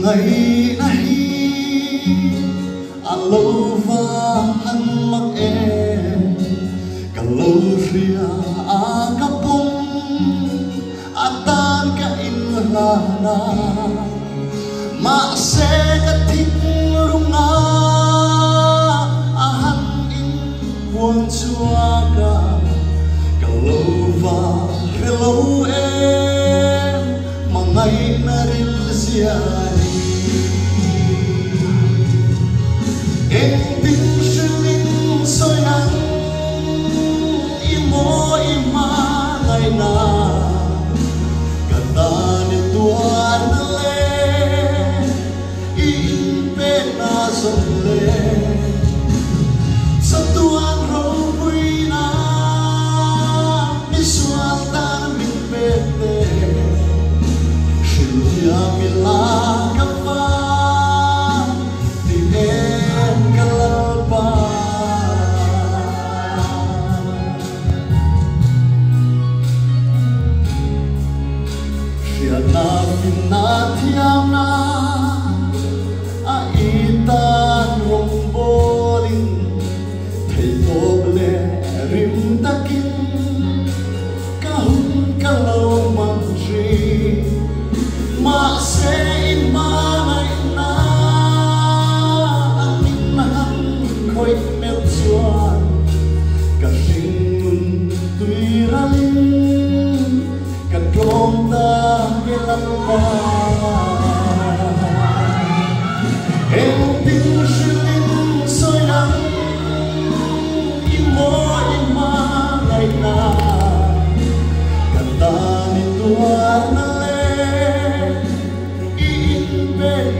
ngày nay lâu và hân mặc em cả lâu ria cả bông tan cả in là na mà sẽ cả thích rung na hân in buồn chua cả lâu và lâu em mà ngày na rin sia em tin sương soi nắng imo ima ngày na cả ta nên tua na le in bên na sông le sắp tuan râu vui na mi suan ta min bete Shilya mila kafa di em kalalpa Shia na finna thiam na a itan rong bolin thầy toble rim takin kahun kalau mangri ma se in manai na amin nahan khoi mel chuan ka ring tui ralin ka trom ta gelampa em tin shilin soi nắng imo ima ngày na ka ta ni tua na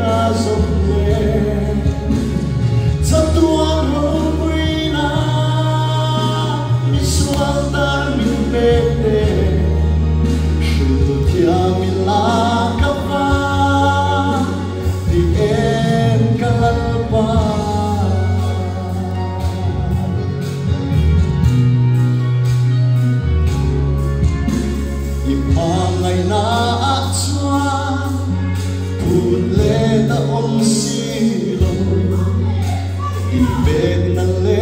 na sông le sắp tuang râu vui na mi suan ta min bete shu tia mi la kapa di em kalalpa ima ngày na at chuan Put le ta om si lo in bed na le